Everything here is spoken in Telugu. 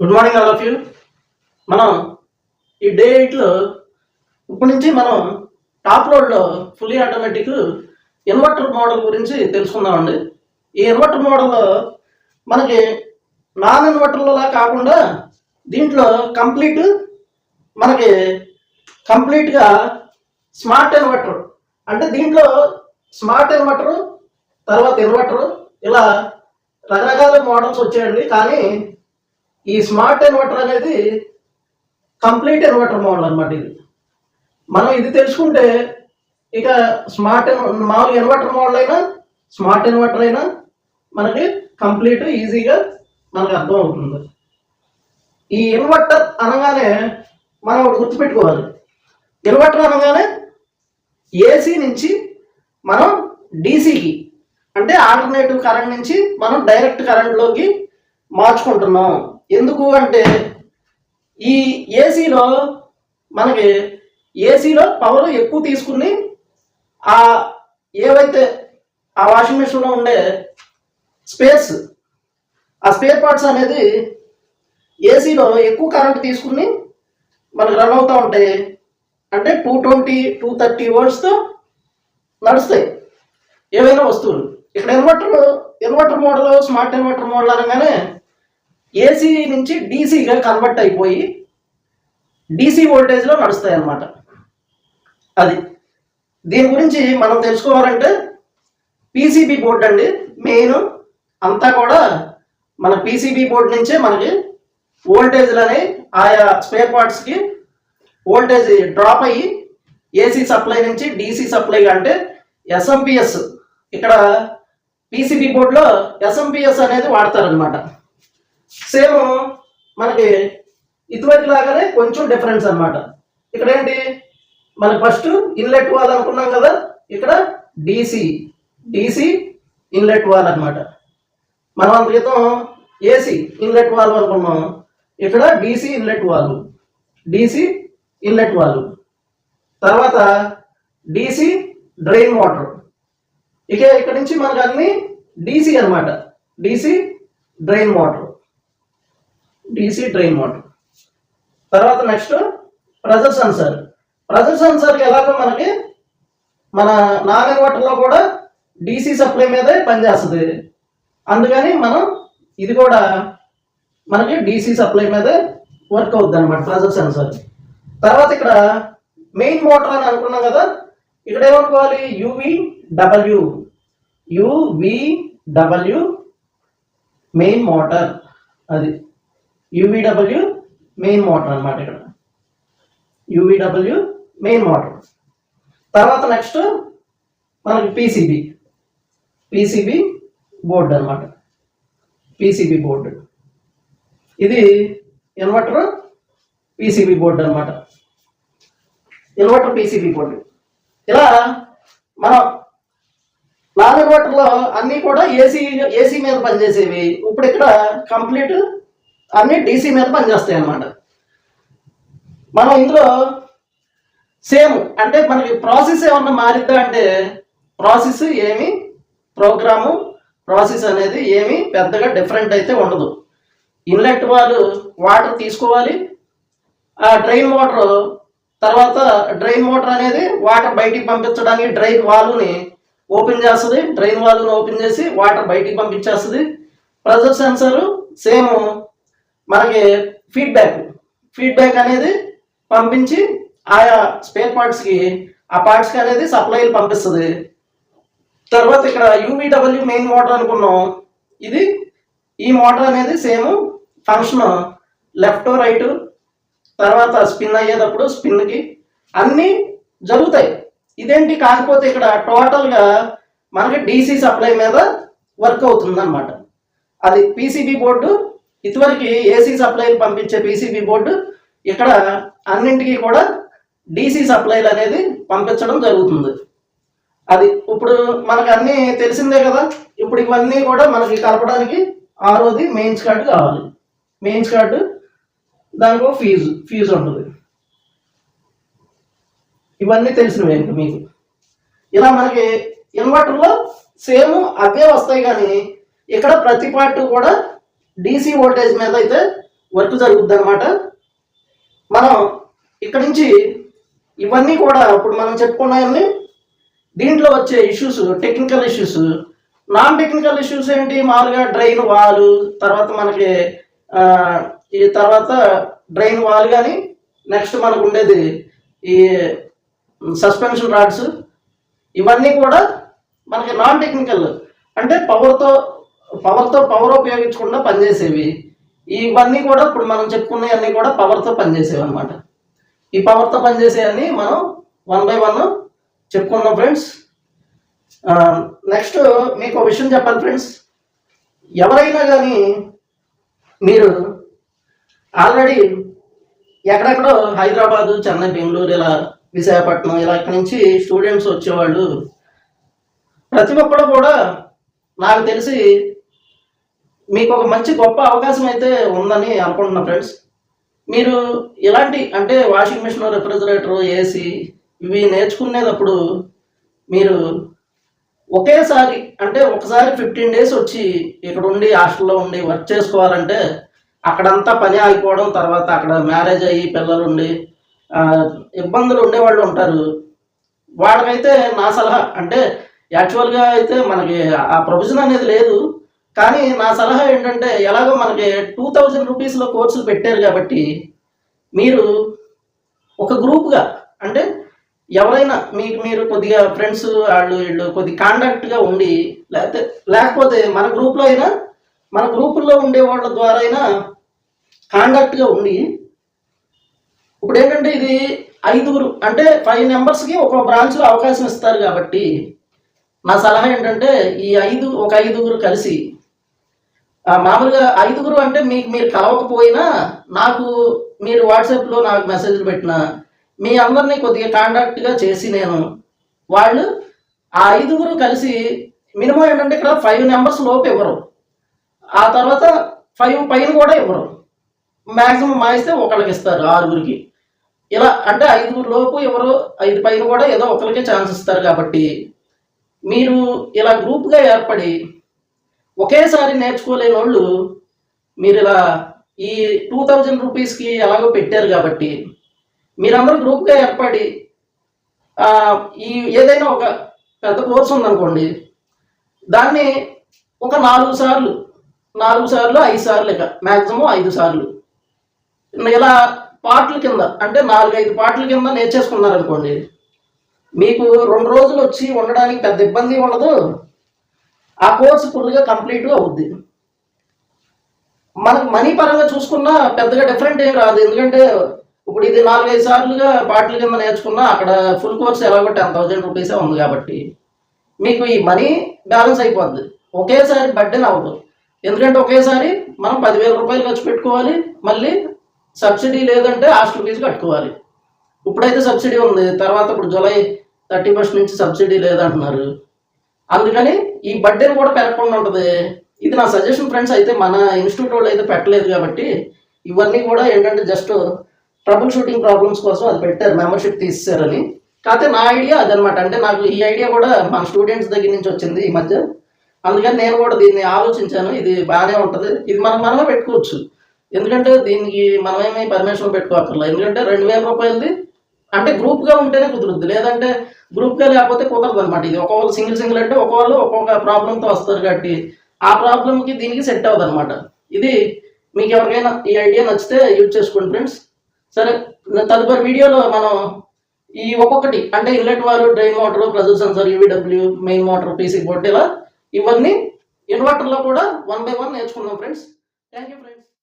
Good morning all of you. మనం ఈ డే 8లో ఇప్పటి నుంచి మనం టాప్ లోడ్లో ఫుల్లీ ఆటోమేటిక్ ఇన్వర్టర్ మోడల్ గురించి తెలుసుకుందామండి. ఈ ఇన్వర్టర్ మోడల్లో మనకి నాన్ ఇన్వర్టర్లా కాకుండా దీంట్లో కంప్లీట్గా స్మార్ట్ ఇన్వర్టర్, అంటే దీంట్లో స్మార్ట్ ఇన్వర్టర్ తర్వాత ఇన్వర్టర్ ఇలా రకరకాల మోడల్స్ వచ్చాయండి. కానీ ఈ స్మార్ట్ ఇన్వర్టర్ అనేది కంప్లీట్ ఇన్వర్టర్ మోడల్ అనమాట. మనం ఇది తెలుసుకుంటే ఇక మామూలు ఇన్వర్టర్ మోడల్ అయినా స్మార్ట్ ఇన్వర్టర్ అయినా మనకి కంప్లీట్ ఈజీగా మనకు అర్థం అవుతుంది. ఈ ఇన్వర్టర్ అనగానే మనం ఒకటి గుర్తుపెట్టుకోవాలి. ఇన్వర్టర్ అనగానే ఏసీ నుంచి మనం డీసీకి, అంటే ఆల్టర్నేటివ్ కరెంట్ నుంచి మనం డైరెక్ట్ కరెంట్లోకి మార్చుకుంటున్నాం. ఎందుకు అంటే ఈ ఏసీలో పవర్ ఎక్కువ తీసుకుని ఏవైతే ఆ వాషింగ్ మిషన్లో ఉండే స్పేర్ పార్ట్స్ అనేది ఏసీలో ఎక్కువ కరెంట్ తీసుకుని మనకు రన్ అవుతూ ఉంటాయి. అంటే 220-230 వోల్ట్స్తో నడుస్తాయి ఏవైనా వస్తువులు. ఇక్కడ inverter model, smart inverter model అనగానే ఏసీ నుంచి డీసీగా కన్వర్ట్ అయిపోయి డీసీ వోల్టేజ్లో నడుస్తాయి అన్నమాట. అది దీని గురించి మనం తెలుసుకోవాలంటే పీసీబీ బోర్డ్ అండి మెయిన్. అంతా కూడా మన పీసీబీ బోర్డ్ నుంచే మనకి వోల్టేజ్లు అనేవి ఆయా స్పేర్ పార్ట్స్కి వోల్టేజ్ డ్రాప్ అయ్యి ఏసీ సప్లై నుంచి డీసీ సప్లై, అంటే ఎస్ఎంపిఎస్, ఇక్కడ పీసీబీ బోర్డులో ఎస్ఎంపిఎస్ అనేది వాడతారనమాట. సేమ్ మనకి ఇటువైపు లాగానే కొంచెం డిఫరెన్స్ అనమాట. ఇక్కడ ఏంటి, మనకి ఫస్ట్ ఇన్లెట్ వాల్ అనుకున్నాం కదా, ఇక్కడ డీసీ ఇన్లెట్ వాల్ అనమాట. మనం అంత క్రితం ఏసీ ఇన్లెట్ వాల్ అనుకున్నాం, ఇక్కడ డీసీ ఇన్లెట్ వాల్. తర్వాత డీసీ డ్రైన్ మోటార్. ఇక్కడ నుంచి మనకు అన్ని డీసీ అనమాట, డీసీ డ్రైన్ మోటార్. తర్వాత నెక్స్ట్ ప్రెజర్ సెన్సార్కి ఎలాగో మనకి మన నాన్ ఇన్వర్టర్లో కూడా డీసీ సప్లై మీదే పనిచేస్తుంది. అందుకని మనం ఇది కూడా మనకి డీసీ సప్లై మీదే వర్క్ అవుద్ది అనమాట, ప్రెజర్ సెన్సార్. తర్వాత ఇక్కడ మెయిన్ మోటార్ అని అనుకున్నాం కదా, ఇక్కడ ఏమనుకోవాలి, యూవీడబ్ల్యూ మెయిన్ మోటార్. అది యూవీడబ్ల్యూ మెయిన్ మోటార్ అనమాట. ఇక్కడ యూవీడబ్ల్యూ మెయిన్ మోటార్. తర్వాత నెక్స్ట్ మనకి పీసీబీ బోర్డు అనమాట. పీసీబీ బోర్డు ఇది ఇన్వర్టర్ పీసీబీ బోర్డు అనమాట. Inverter PCB board. ఇలా మనం నాన్ ఇన్వర్టర్లో అన్నీ కూడా ఏసీ మీద పనిచేసేవి. ఇప్పుడు ఇక్కడ కంప్లీట్ అన్ని డీసీ మీద పనిచేస్తాయి అన్నమాట. మనం ఇందులో సేమ్, అంటే మనకి ప్రాసెస్ ఏమన్నా మారిద్దా అంటే ప్రాసెస్ అనేది ఏమి పెద్దగా డిఫరెంట్ అయితే ఉండదు. ఇన్లెట్ వాళ్ళు వాటర్ తీసుకోవాలి, ఆ డ్రైన్ మోటార్ అనేది వాటర్ బయటికి పంపించడానికి డ్రైన్ వాల్వ్ని ఓపెన్ చేసి వాటర్ బయటికి పంపించేస్తుంది. ప్రెజర్ సెన్సర్ సేమ్ మనకి ఫీడ్బ్యాక్ అనేది పంపించి ఆయా స్పేర్ పార్ట్స్కి అనేది సప్లైలు పంపిస్తుంది. తర్వాత ఇక్కడ యూవీడబ్ల్యూ మెయిన్ మోటార్ అనుకున్నాం. ఈ మోటార్ అనేది సేమ్ ఫంక్షన్ లెఫ్ట్ రైట్, తర్వాత స్పిన్ అయ్యేటప్పుడు స్పిన్కి అన్నీ జరుగుతాయి. ఇదేంటి, కాకపోతే ఇక్కడ టోటల్గా మనకి డీసీ సప్లై మీద వర్క్ అవుతుంది అనమాట. అది పీసీబీ బోర్డు. ఇదివరకు ఏసీ సప్లైలు పంపించే పీసీబీ బోర్డు ఇక్కడ అన్నింటికి కూడా డీసీ సప్లైలు అనేది పంపించడం జరుగుతుంది. అది ఇప్పుడు మనకు అన్నీ తెలిసిందే కదా. ఇప్పుడు ఇవన్నీ కూడా మనకి కలపడానికి ఆరోది మెయిన్స్ కార్డు కావాలి. మెయిన్స్ కార్డు, దానికి ఫీజు ఉంటుంది. ఇవన్నీ తెలిసినవే ఇంకా మీకు. ఇలా మనకి ఇన్వర్టర్లో సేమ్ అవే వస్తాయి, కానీ ఇక్కడ ప్రతి పార్ట్ కూడా డీసీ వోల్టేజ్ మీద అయితే వర్క్ జరుగుద్ది అనమాట. మనం ఇక్కడ నుంచి ఇవన్నీ కూడా ఇప్పుడు మనం చెప్పుకున్నాయన్నీ దీంట్లో వచ్చే issues, technical issues. Non technical issues ఏంటి, మామూలుగా డ్రైన్ వాల్, తర్వాత మనకి ఈ తర్వాత డ్రైన్ వాల్ కానీ నెక్స్ట్ మనకు ఉండేది ఈ సస్పెన్షన్ రాడ్స్, ఇవన్నీ కూడా మనకి నాన్ టెక్నికల్, అంటే పవర్ ఉపయోగించకుండా పనిచేసేవి. ఇవన్నీ కూడా ఇప్పుడు మనం చెప్పుకునేవన్నీ కూడా పవర్తో పనిచేసేవి అనమాట. ఈ పవర్తో పనిచేసేవన్నీ మనం 1 by 1 చెప్పుకుందాం ఫ్రెండ్స్. నెక్స్ట్ మీకు ఒక విషయం చెప్పాలి ఫ్రెండ్స్. ఎవరైనా కానీ మీరు ఆల్రెడీ ఎక్కడెక్కడో హైదరాబాదు, చెన్నై, బెంగళూరు, ఇలా విశాఖపట్నం, ఇలా ఇక్కడి నుంచి స్టూడెంట్స్ వచ్చేవాళ్ళు ప్రతి ఒక్కరు కూడా నాకు తెలిసి మీకు ఒక మంచి గొప్ప అవకాశం అయితే ఉందని అనుకుంటున్నా ఫ్రెండ్స్. మీరు ఇలాంటి అంటే వాషింగ్ మిషన్, రెఫ్రిజిరేటర్, ఏసీ ఇవి నేర్చుకునేటప్పుడు మీరు ఒకేసారి అంటే ఒకసారి 15 days వచ్చి ఇక్కడ ఉండి హాస్టల్లో ఉండి వర్క్ చేసుకోవాలంటే అక్కడంతా పని ఆగిపోవడం, తర్వాత అక్కడ మ్యారేజ్ అయ్యి పిల్లలు ఉండి ఇబ్బందులు ఉండేవాళ్ళు ఉంటారు. వాళ్ళకైతే నా సలహా అంటే యాక్చువల్గా అయితే మనకి ఆ ప్రొవిజన్ అనేది లేదు, కానీ నా సలహా ఏంటంటే ఎలాగో మనకి 2000 రూపీస్లో కోర్సులు పెట్టారు కాబట్టి మీరు ఒక గ్రూప్గా అంటే ఎవరైనా మీరు కొద్దిగా ఫ్రెండ్స్ వాళ్ళు వీళ్ళు కొద్ది కాంటాక్ట్గా ఉండి లేకపోతే మన గ్రూప్లో అయినా మన గ్రూపుల్లో ఉండే వాళ్ళ ద్వారా అయినా కాంటాక్ట్గా ఉండి, ఇప్పుడు ఏంటంటే ఇది 5 అంటే 5 members ఒక బ్రాంచ్లో అవకాశం ఇస్తారు కాబట్టి నా సలహా ఏంటంటే ఈ 5 కలిసి మామూలుగా 5 అంటే మీరు కలవకపోయినా నాకు మీరు వాట్సాప్లో నాకు మెసేజ్లు పెట్టినా మీ అందరినీ కొద్దిగా కాంటాక్ట్గా చేసి నేను వాళ్ళు ఆ 5 కలిసి మినిమం ఏంటంటే ఇక్కడ 5 members లోపు ఇవ్వరు, ఆ తర్వాత 5 పైన కూడా ఇవ్వరు, మ్యాక్సిమం మాయిస్తే ఒకళ్ళకి ఇస్తారు 6 ఇలా అంటే 5 లోపు ఎవరు 5 పైన కూడా ఏదో ఒకరికే ఛాన్స్ ఇస్తారు. కాబట్టి మీరు ఇలా గ్రూప్గా ఏర్పడి ఒకేసారి నేర్చుకోలేని వాళ్ళు మీరు ఇలా ఈ 2000 రూపీస్కి ఎలాగో పెట్టారు కాబట్టి మీరందరూ గ్రూప్గా ఏర్పడి ఈ ఏదైనా ఒక పెద్ద కోర్సు ఉందనుకోండి, దాన్ని ఒక 4 సార్లు 5 సార్లు ఇక మ్యాక్సిమం 5 సార్లు ఇలా పార్ట్ల కింద అంటే 4-5 పార్ట్ల కింద నేర్చేసుకున్నారనుకోండి, మీకు 2 రోజులు వచ్చి ఉండడానికి పెద్ద ఇబ్బంది ఉండదు, ఆ కోర్సు ఫుల్గా కంప్లీట్గా అవుద్ది. మనకు మనీ పరంగా చూసుకున్నా పెద్దగా డిఫరెంట్ ఏం రాదు, ఎందుకంటే ఇప్పుడు ఇది 4-5 సార్లుగా పార్ట్ల కింద నేర్చుకున్నా అక్కడ ఫుల్ కోర్స్ ఎలాగో 10,000 రూపీసే ఉంది కాబట్టి మీకు ఈ మనీ బ్యాలెన్స్ అయిపోద్ది, ఒకేసారి బర్డెన్ అవ్వదు. ఎందుకంటే ఒకేసారి మనం 10,000 రూపాయలు ఖర్చు పెట్టుకోవాలి, మళ్ళీ సబ్సిడీ లేదంటే హాస్టల్ ఫీజు కట్టుకోవాలి. ఇప్పుడైతే సబ్సిడీ ఉంది, తర్వాత ఇప్పుడు July 31st నుంచి సబ్సిడీ లేదంటున్నారు, అందుకని ఈ బర్డెన్ కూడా పెరగకుండా ఉంటుంది. ఇది నా సజెషన్ ఫ్రెండ్స్. అయితే మన ఇన్స్టిట్యూట్ వాళ్ళు అయితే పెట్టలేదు కాబట్టి ఇవన్నీ కూడా ఏంటంటే జస్ట్ ట్రబుల్ షూటింగ్ ప్రాబ్లమ్స్ కోసం అది పెట్టారు, మెంబర్షిప్ తీసేశారని. కాకపోతే నా ఐడియా అదనమాట, అంటే నాకు ఈ ఐడియా కూడా మన స్టూడెంట్స్ దగ్గర నుంచి వచ్చింది ఈ మధ్య, అందుకని నేను కూడా దీన్ని ఆలోచించాను. ఇది బాగానే ఉంటుంది, ఇది మనమే పెట్టుకోవచ్చు, ఎందుకంటే దీనికి మనమేమీ పర్మిషన్ పెట్టుకోక్కర్లేదు. ఎందుకంటే 2,000 రూపాయలది అంటే గ్రూప్గా ఉంటేనే కుదురుద్ది, లేదంటే గ్రూప్గా లేకపోతే కుదరదు అనమాట. ఇది ఒక్కొక్కరు సింగిల్ అంటే ఒక్కొక్కరు ఒక్కొక్క ప్రాబ్లంతో వస్తారు కాబట్టి ఆ ప్రాబ్లంకి దీనికి సెట్ అవ్వదు అనమాట. ఇది మీకు ఎవరికైనా ఈ ఐడియా నచ్చితే యూజ్ చేసుకోండి ఫ్రెండ్స్. సరే, తదుపరి వీడియోలో మనం ఈ ఒక్కొక్కటి అంటే inlet valve, drain motor, pressure sensor, UVW, main motor, PC board, ఇలా ఇవన్నీ ఇన్వర్టర్లో కూడా 1 by 1 నేర్చుకుందాం ఫ్రెండ్స్. Thank you friends.